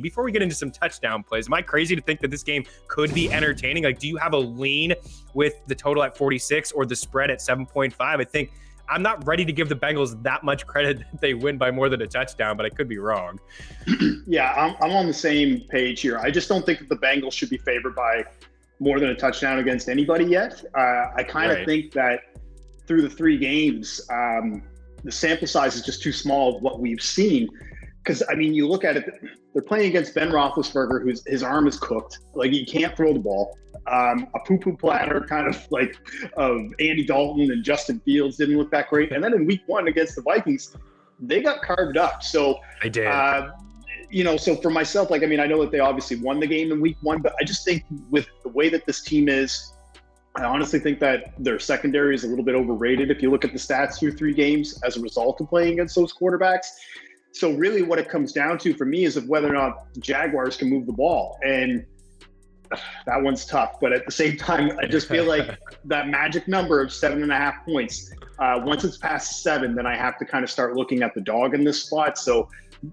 Before we get into some touchdown plays, am I crazy to think that this game could be entertaining? Like, do you have a lean with the total at 46 or the spread at 7.5? I think I'm not ready to give the Bengals that much credit that they win by more than a touchdown, but I could be wrong. Yeah, I'm on the same page here. I just don't think that the Bengals should be favored by more than a touchdown against anybody yet. I kind of think that through the 3 games, the sample size is just too small of what we've seen. Because, I mean, you look at it, they're playing against Ben Roethlisberger, his arm is cooked. Like, he can't throw the ball. A poo-poo platter kind of like of Andy Dalton and Justin Fields didn't look that great. And then in week 1 against the Vikings, they got carved up. So, I did. So for myself, like, I mean, I know that they obviously won the game in week 1, but I just think with the way that this team is, I honestly think that their secondary is a little bit overrated if you look at the stats through 3 games as a result of playing against those quarterbacks. So really what it comes down to for me is of whether or not the Jaguars can move the ball. And that one's tough. But at the same time, I just feel like that magic number of 7.5 points, once it's past 7, then I have to kind of start looking at the dog in this spot. So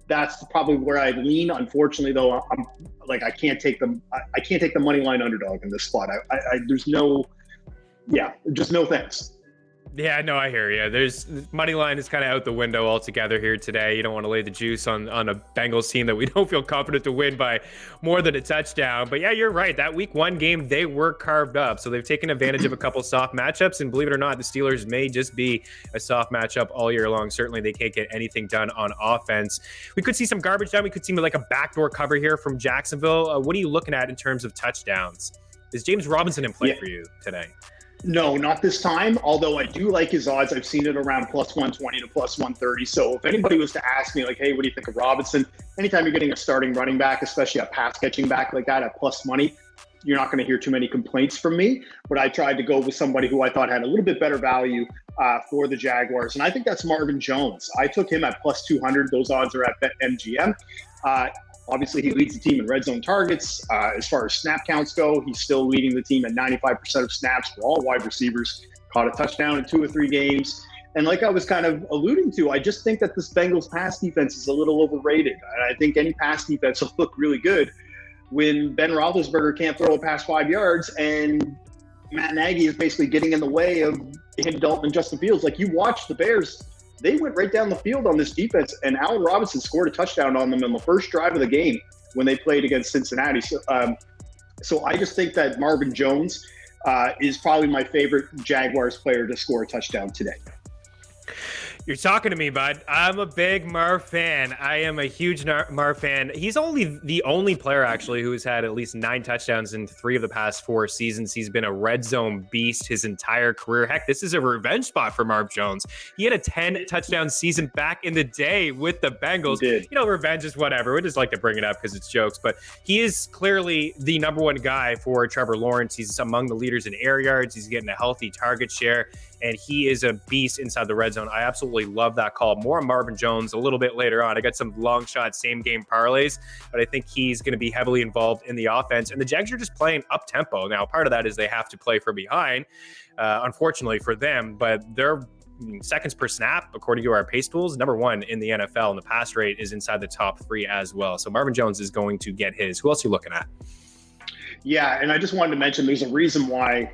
that's probably where I lean. Unfortunately, though, I'm like, I can't take the money line underdog in this spot. There's no thanks. Yeah, no, I hear you. There's money line is kind of out the window altogether here today. You don't want to lay the juice on a Bengals team that we don't feel confident to win by more than a touchdown. But yeah, you're right. That week 1 game, they were carved up. So they've taken advantage of a couple soft matchups. And believe it or not, the Steelers may just be a soft matchup all year long. Certainly they can't get anything done on offense. We could see some garbage time. We could see like a backdoor cover here from Jacksonville. What are you looking at in terms of touchdowns? Is James Robinson in play for you today? No, not this time, although I do like his odds. I've seen it around plus 120 to plus 130. So if anybody was to ask me, like, hey, what do you think of Robinson? Anytime you're getting a starting running back, especially a pass-catching back like that at plus money, you're not going to hear too many complaints from me. But I tried to go with somebody who I thought had a little bit better value for the Jaguars. And I think that's Marvin Jones. I took him at plus 200. Those odds are at BetMGM. Obviously, he leads the team in red zone targets. As far as snap counts go, he's still leading the team at 95% of snaps for all wide receivers. Caught a touchdown in 2 or 3 games. And like I was kind of alluding to, I just think that this Bengals pass defense is a little overrated. And I think any pass defense will look really good when Ben Roethlisberger can't throw a pass 5 yards and Matt Nagy is basically getting in the way of him, Dalton, and Justin Fields. Like, you watch the Bears, they went right down the field on this defense, and Allen Robinson scored a touchdown on them on the first drive of the game when they played against Cincinnati. So I just think that Marvin Jones is probably my favorite Jaguars player to score a touchdown today. You're talking to me, bud. I'm a big Marv fan. I am a huge Marv fan. He's the only player, actually, who has had at least 9 touchdowns in 3 of the past 4 seasons. He's been a red zone beast his entire career. Heck, this is a revenge spot for Marv Jones. He had a 10-touchdown season back in the day with the Bengals. You know, revenge is whatever. We just like to bring it up because it's jokes. But he is clearly the number 1 guy for Trevor Lawrence. He's among the leaders in air yards. He's getting a healthy target share. And he is a beast inside the red zone. I absolutely love that call. More on Marvin Jones a little bit later on. I got some long shot, same game parlays, but I think he's going to be heavily involved in the offense. And the Jags are just playing up tempo. Now, part of that is they have to play from behind, unfortunately for them, but their seconds per snap, according to our pace tools, number 1 in the NFL, and the pass rate is inside the top 3 as well. So Marvin Jones is going to get his. Who else are you looking at? Yeah, and I just wanted to mention there's a reason why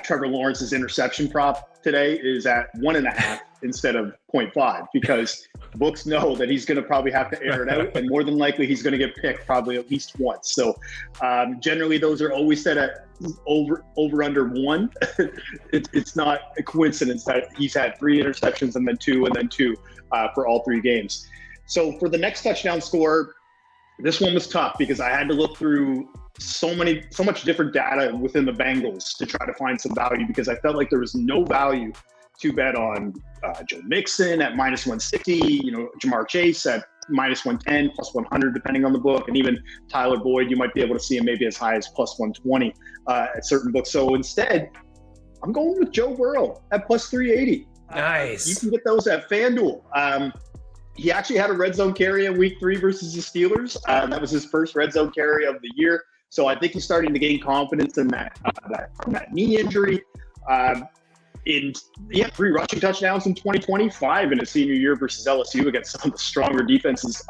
Trevor Lawrence's interception prop today is at 1.5 instead of 0.5, because books know that he's going to probably have to air it out, and more than likely he's going to get picked probably at least once. So generally those are always set at over under 1. It's not a coincidence that he's had 3 interceptions and then 2 for all 3 games. So for the next touchdown score, this one was tough because I had to look through so much different data within the Bengals to try to find some value, because I felt like there was no value to bet on Joe Mixon at minus 160, Jamar Chase at minus 110, plus 100, depending on the book. And even Tyler Boyd, you might be able to see him maybe as high as plus 120 at certain books. So instead, I'm going with Joe Burrow at plus 380. Nice. You can get those at FanDuel. He actually had a red zone carry in week 3 versus the Steelers. That was his first red zone carry of the year. So I think he's starting to gain confidence in that knee injury. He had 3 rushing touchdowns in 2025 in his senior year versus LSU against some of the stronger defenses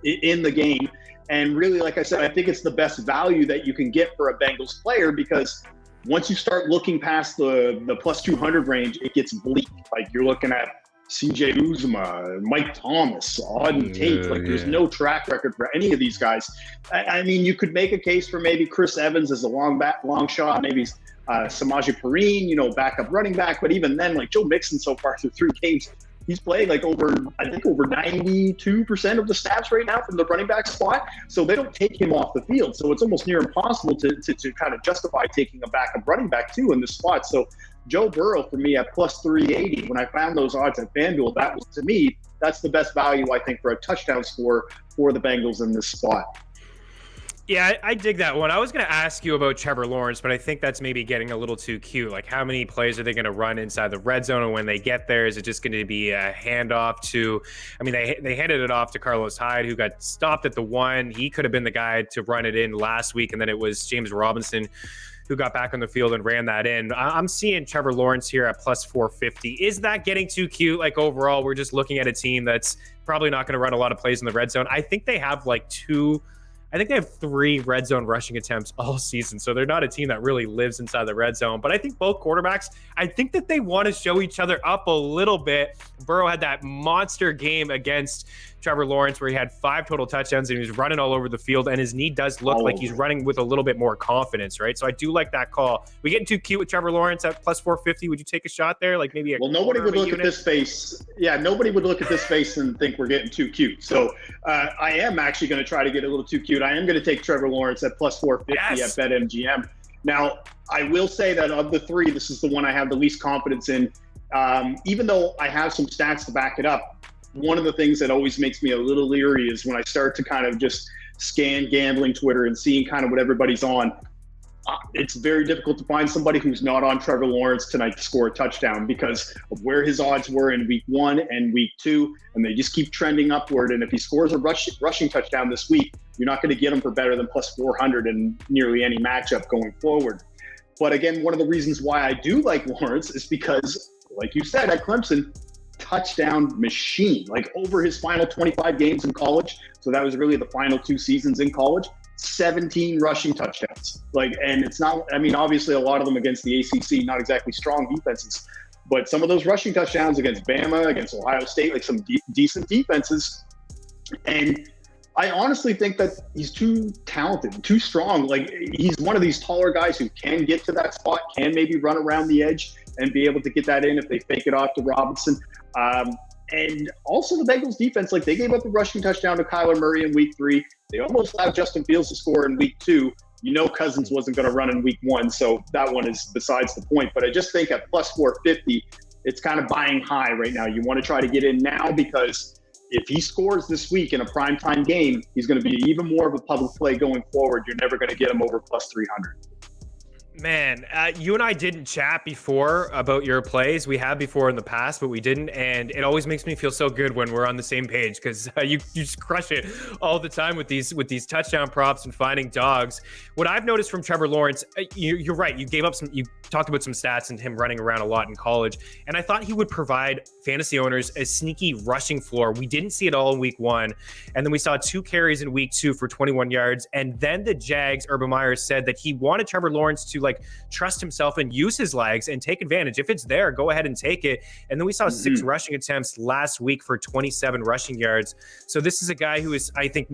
in the game. And really, like I said, I think it's the best value that you can get for a Bengals player, because once you start looking past the plus 200 range, it gets bleak. Like you're looking at CJ Uzomah, Mike Thomas, Auden Tate. Like there's no track record for any of these guys. I mean, you could make a case for maybe Chris Evans as a long shot, maybe Samaje Perine, backup running back. But even then, like Joe Mixon so far through 3 games, he's playing like over 92% of the snaps right now from the running back spot. So they don't take him off the field. So it's almost near impossible to kind of justify taking a backup running back too in this spot. So Joe Burrow for me at plus 380, when I found those odds at FanDuel, that was, to me, that's the best value I think for a touchdown score for the Bengals in this spot. Yeah, I dig that one. I was going to ask you about Trevor Lawrence, but I think that's maybe getting a little too cute. Like, how many plays are they going to run inside the red zone? And when they get there, is it just going to be a handoff to, I mean, they handed it off to Carlos Hyde, who got stopped at the 1. He could have been the guy to run it in last week. And then it was James Robinson who got back on the field and ran that in. I'm seeing Trevor Lawrence here at plus 450. Is that getting too cute? Like, overall, we're just looking at a team that's probably not going to run a lot of plays in the red zone. I think they have they have 3 red zone rushing attempts all season. So they're not a team that really lives inside the red zone. But I think both quarterbacks, I think that they want to show each other up a little bit. Burrow had that monster game against Trevor Lawrence where he had 5 total touchdowns and he was running all over the field, and his knee does look like he's running with a little bit more confidence, right? So I do like that call. We getting too cute with Trevor Lawrence at plus 450. Would you take a shot there? Like maybe nobody would look at this face. Yeah, nobody would look at this face and think we're getting too cute. So I am actually going to try to get a little too cute. I am going to take Trevor Lawrence at plus 450 at BetMGM. Now, I will say that of the 3, this is the one I have the least confidence in. Even though I have some stats to back it up, one of the things that always makes me a little leery is when I start to kind of just scan gambling Twitter and seeing kind of what everybody's on. It's very difficult to find somebody who's not on Trevor Lawrence tonight to score a touchdown because of where his odds were in week 1 and week 2, and they just keep trending upward. And if he scores a rushing touchdown this week, you're not going to get him for better than plus 400 in nearly any matchup going forward. But again, one of the reasons why I do like Lawrence is because, like you said, at Clemson, touchdown machine. Like over his final 25 games in college, so that was really the final 2 seasons in college, 17 rushing touchdowns. Like, and it's not, I mean, obviously a lot of them against the ACC, not exactly strong defenses, but some of those rushing touchdowns against Bama, against Ohio State, like some decent defenses. And I honestly think that he's too talented, too strong. Like, he's one of these taller guys who can get to that spot, can maybe run around the edge and be able to get that in if they fake it off to Robinson. And also the Bengals defense, like they gave up a rushing touchdown to Kyler Murray in week 3. They almost allowed Justin Fields to score in week 2. Cousins wasn't going to run in week 1, so that one is besides the point. But I just think at plus 450, it's kind of buying high right now. You want to try to get in now because if he scores this week in a primetime game, he's going to be even more of a public play going forward. You're never going to get him over plus 300. Man, you and I didn't chat before about your plays. We have before in the past, but we didn't. And it always makes me feel so good when we're on the same page because you just crush it all the time with these touchdown props and finding dogs. What I've noticed from Trevor Lawrence, you're right. You talked about some stats and him running around a lot in college. And I thought he would provide fantasy owners a sneaky rushing floor. We didn't see it all in week 1. And then we saw 2 carries in week 2 for 21 yards. And then the Jags, Urban Meyer said that he wanted Trevor Lawrence to trust himself and use his legs and take advantage. If it's there, go ahead and take it. And then we saw 6 rushing attempts last week for 27 rushing yards. So this is a guy who is, I think,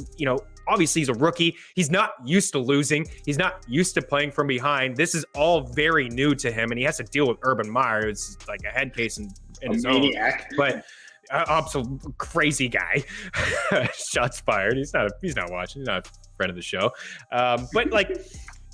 obviously he's a rookie. He's not used to losing. He's not used to playing from behind. This is all very new to him, and he has to deal with Urban Meyer. It's like a head case in his maniac. Own. But absolute crazy guy. Shots fired. He's not watching. He's not a friend of the show. But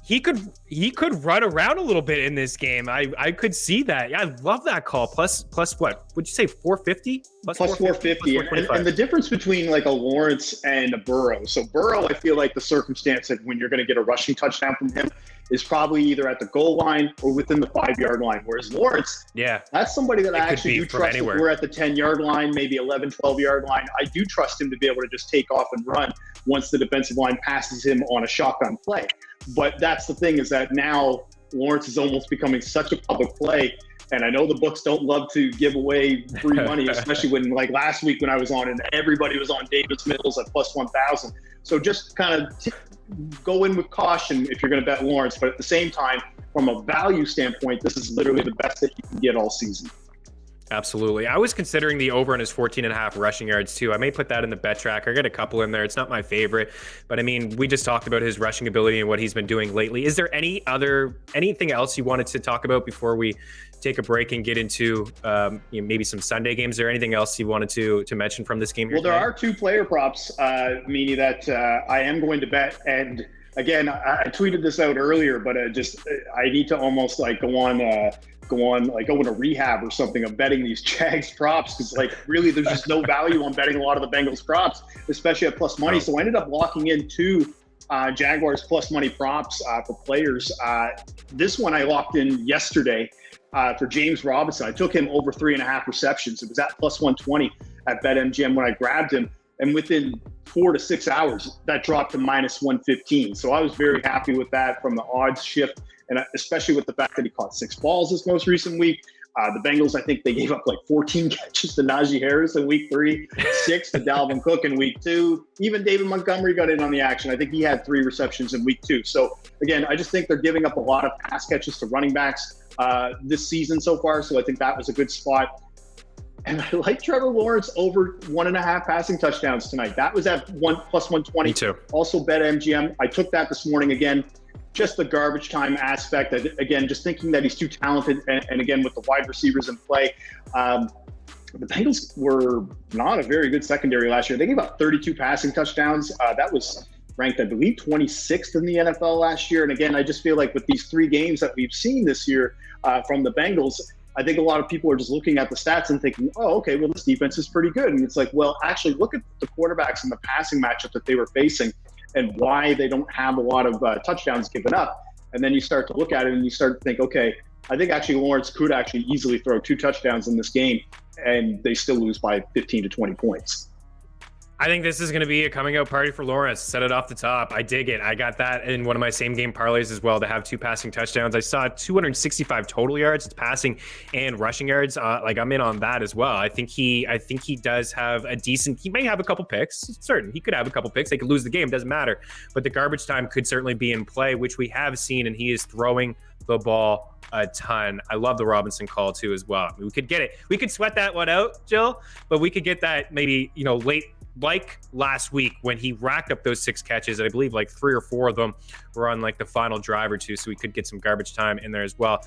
he could run around a little bit in this game. I could see that. Yeah, I love that call. Plus what? Would you say 450? Plus 450. And the difference between like a Lawrence and a Burrow. So Burrow, I feel like the circumstance that when you're going to get a rushing touchdown from him is probably either at the goal line or within the 5-yard line. Whereas Lawrence, that's somebody that I actually do trust. If we're at the 10-yard line, maybe 11, 12-yard line, I do trust him to be able to just take off and run once the defensive line passes him on a shotgun play. But that's the thing, is that now Lawrence is almost becoming such a public play And I know the books don't love to give away free money, especially when, like last week when I was on and everybody was on Davis Mills at plus 1,000. So just kind of go in with caution if you're going to bet Lawrence. But at the same time, from a value standpoint, this is literally the best that you can get all season. Absolutely. I was considering the over on his 14.5 rushing yards too. I may put that in the bet tracker. I got a couple in there. It's not my favorite, but I mean, we just talked about his rushing ability and what he's been doing lately. Is there anything else you wanted to talk about before we take a break and get into maybe some Sunday games? Is there anything else you wanted to mention from this game here? Well, there are 2 player props, Meaney, that I am going to bet. And again, I tweeted this out earlier, but I need to almost like go into rehab or something of betting these Jags props, because like really there's just no value on betting a lot of the Bengals props, especially at plus money. So I ended up locking in 2 Jaguars plus money props for players. This one I locked in yesterday for James Robinson. I took him over 3.5 receptions. It was at plus 120 at BetMGM when I grabbed him, and within 4 to 6 hours that dropped to minus 115. So I was very happy with that from the odds shift, and especially with the fact that he caught 6 balls this most recent week. The Bengals, I think they gave up like 14 catches to Najee Harris in week 3, 6 to Dalvin Cook in week 2. Even David Montgomery got in on the action. I think he had 3 receptions in week 2. So again, I just think they're giving up a lot of pass catches to running backs this season so far. So I think that was a good spot. And I like Trevor Lawrence over 1.5 passing touchdowns tonight. That was at plus 120. Me too. Also bet MGM. I took that this morning again. Just the garbage time aspect. Again, just thinking that he's too talented. And again, with the wide receivers in play, the Bengals were not a very good secondary last year. They gave up 32 passing touchdowns. That was ranked, I believe, 26th in the NFL last year. And again, I just feel like with these 3 games that we've seen this year from the Bengals, I think a lot of people are just looking at the stats and thinking, oh, okay, well, this defense is pretty good. And it's like, well, actually look at the quarterbacks and the passing matchup that they were facing and why they don't have a lot of touchdowns given up. And then you start to look at it and you start to think, okay, I think actually Lawrence could actually easily throw 2 touchdowns in this game and they still lose by 15 to 20 points. I think this is going to be a coming out party for Lawrence. Set it off the top. I dig it. I got that in one of my same game parlays as well to have 2 passing touchdowns. I saw 265 total yards. It's passing and rushing yards. I'm in on that as well. I think he does have a decent. He may have a couple picks. It's certain he could have a couple picks. They could lose the game. Doesn't matter. But the garbage time could certainly be in play, which we have seen, and he is throwing the ball a ton. I love the Robinson call too as well. We could get it. We could sweat that one out, Gilles, but we could get that maybe late. Like last week when he racked up those 6 catches, I believe like 3 or 4 of them were on like the final drive or 2, so we could get some garbage time in there as well.